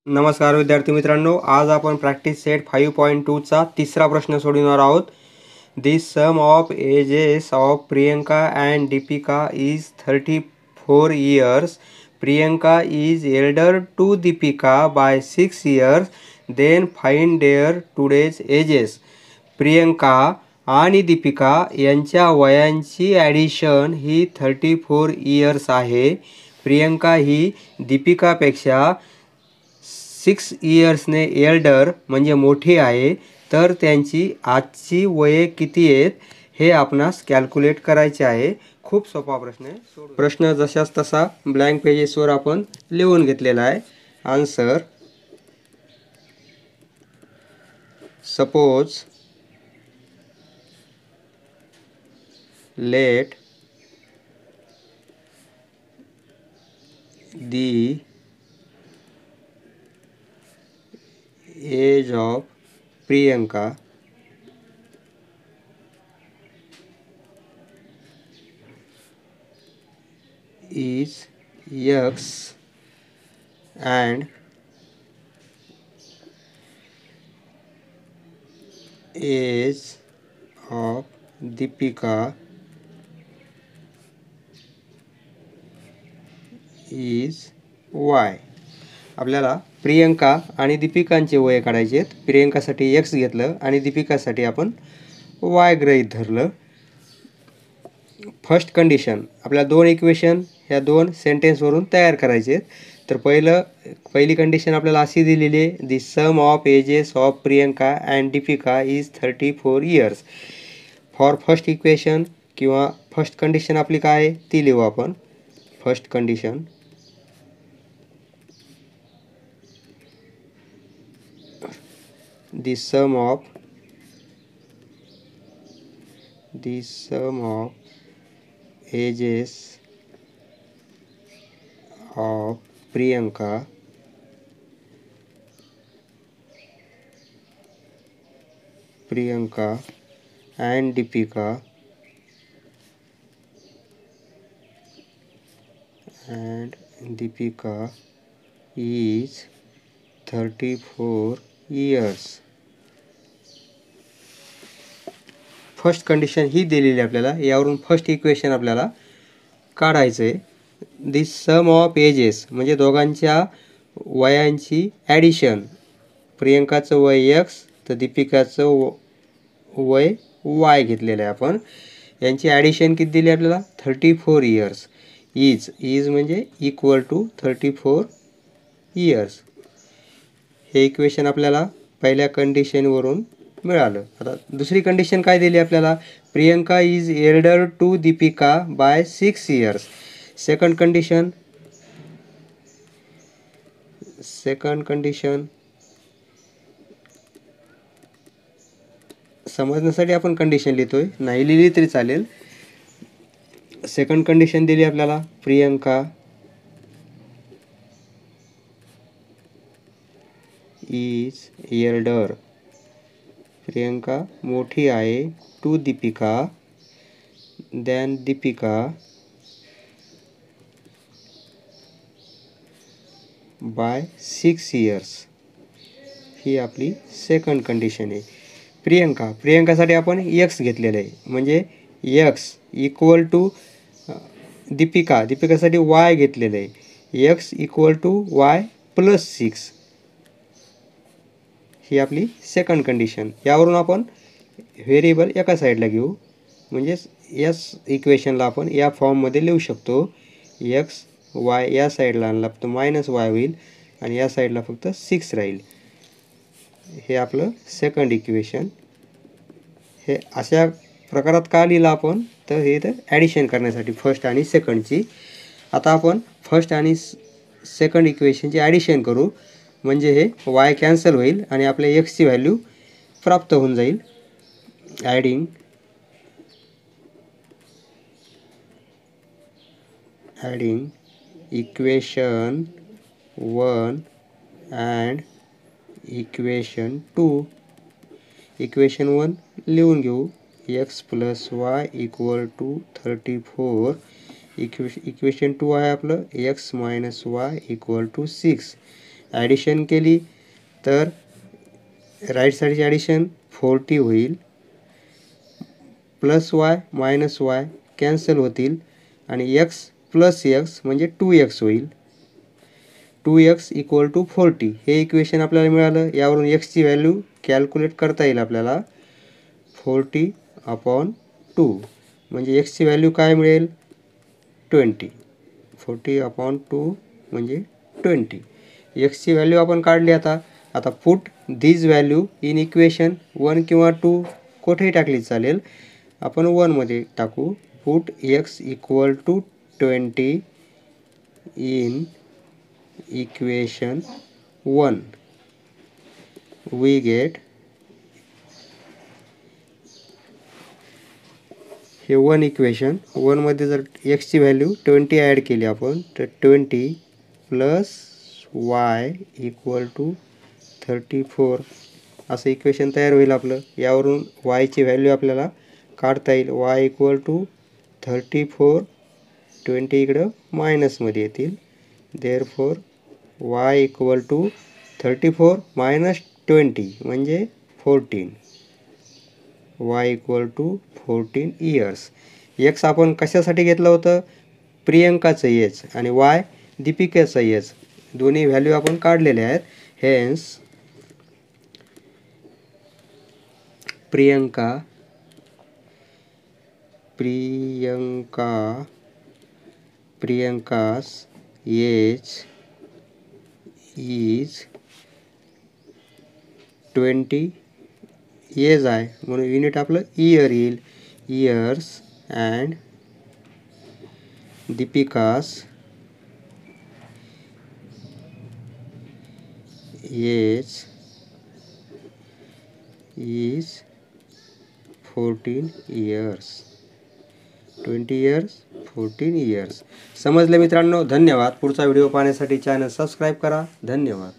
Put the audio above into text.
नमस्कार विद्यार्थी मित्रांनो, आज आपण प्रॅक्टिस सेट 5.2चा तिसरा प्रश्न सोडवणार आहोत. The sum of ages of Priyanka and Deepika is 34 years. Priyanka is elder to Deepika by 6 years. Then find their today's ages. Priyanka आणि दीपिका यांच्या वयांची ॲडिशन ही 34 years आहे. प्रियंका ही दीपिकापेक्षा 6 yearsने एल्डर म्हणजे मोठी आहे. तर त्यांची आजची वये किती आहेत हे आपणास कॅल्क्युलेट करायचे आहे. खूप सोपा प्रश्न आहे. प्रश्न जशाच तसा ब्लँक पेजेसवर आपण लिहून घेतलेला आहे. Answer: suppose let the age of Priyanka is X and age of Deepika is Y. आपल्याला प्रियंका आणि दीपिकांचे वय काढायचे आहेत. प्रियंकासाठी एक्स घेतलं आणि दीपिकासाठी आपण वाय गृहीत धरलं. फर्स्ट कंडिशन आपल्याला दोन इक्वेशन ह्या दोन सेंटेन्सवरून तयार करायचे आहेत. तर पहिली कंडिशन आपल्याला अशी दिलेली आहे: the sum of ages of Priyanka and Deepika is 34 years. For first equation किंवा फर्स्ट कंडिशन आपली काय आहे ती लिहू आपण. First condition: the sum of ages of Priyanka and Deepika is 34 years. First condition ही दिलेली आपल्याला. यावरून फर्स्ट इक्वेशन आपल्याला काढायचं आहे. दी सम ऑफ एजेस म्हणजे दोघांच्या वयांची ॲडिशन. प्रियंकाचं वय एक्स तर दीपिकाचं वय वाय घेतलेलं आहे आपण. यांची ॲडिशन किती दिली आपल्याला 34 years. इज म्हणजे इक्वल टू 34 years. हे इक्वेशन आपल्याला पहिल्या कंडिशनवरून मिळालं. आता दुसरी कंडिशन काय दिली आपल्याला: Priyanka is elder to Deepika by 6 years. Second condition समजण्यासाठी आपण कंडिशन लिहितोय, नाही लिहिली तरी चालेल. सेकंड कंडिशन दिली आपल्याला: प्रियंका इज एल्डर, प्रियंका मोठी आहे, to Deepika, than Deepika by 6 years. ही आपली सेकंड कंडिशन आहे. प्रियंकासाठी आपण एक्स घेतलेलं आहे म्हणजे एक्स इक्वल टू दीपिकासाठी वाय घेतलेलं आहे. X equal to y plus 6. ही आपली सेकंड कंडिशन. यावरून आपण व्हेरिएबल एका साईडला घेऊ म्हणजे याच इक्वेशनला आपण या फॉर्ममध्ये लिहू शकतो. एक्स वाय या साईडला आणला फक्त मायनस वाय होईल आणि या साईडला फक्त 6 राहील. हे आपलं सेकंड इक्वेशन. हे अशा प्रकारात का लिहिलं आपण तर हे तर ॲडिशन करण्यासाठी फर्स्ट आणि सेकंडची. आता आपण फर्स्ट आणि सेकंड इक्वेशनची ॲडिशन करू म्हणजे हे वाय कॅन्सल होईल आणि आपल्या एक्सची व्हॅल्यू प्राप्त होऊन जाईल. Adding equation 1 and equation 2. Equation 1 लिहून घेऊ. X plus y equal to 34. Equation 2 आहे आपलं x minus y equal to 6. Addition केली तर राईट साईडची ॲडिशन 40 होईल, plus y minus y cancel होतील आणि एक्स प्लस एक्स म्हणजे 2x होईल. 2x इक्वल टू 40 हे इक्वेशन आपल्याला मिळालं. यावरून एक्सची व्हॅल्यू कॅल्क्युलेट करता येईल आपल्याला. 40/2 म्हणजे एक्सची व्हॅल्यू काय मिळेल 20. 40/2 म्हणजे 20. एक्सची व्हॅल्यू आपण काढली. आता put this value in equation 1 किंवा 2 कुठेही टाकली चालेल. आपण 1 मध्ये टाकू. Put x equal to 20 in equation 1. We get हे 1 इक्वेशन. 1 मध्ये जर एक्सची व्हॅल्यू 20 ॲड केली आपण तर 20 प्लस वाय इक्वल टू 34 असं इक्वेशन तयार होईल आपलं. यावरून वायची व्हॅल्यू आपल्याला काढता येईल. वाय इक्वल टू 34, 20 इकडं मायनसमध्ये येतील. Therefore y equal to 34 minus 20 म्हणजे 14. Y equal to 14 years. X आपण कशासाठी घेतलं होतं प्रियंकाचं एज आणि वाय दीपिकेचं एज. दोन्ही व्हॅल्यू आपण काढलेले आहेत. Hence Priyanka's age is 20 age आहे म्हणून युनिट आपलं इयर येईल. Years and Deepika's age is 14 years. 20 years 14 years. समजले मित्रांनो? धन्यवाद. पुढचा व्हिडिओ पाहण्यासाठी चॅनल सबस्क्राईब करा. धन्यवाद.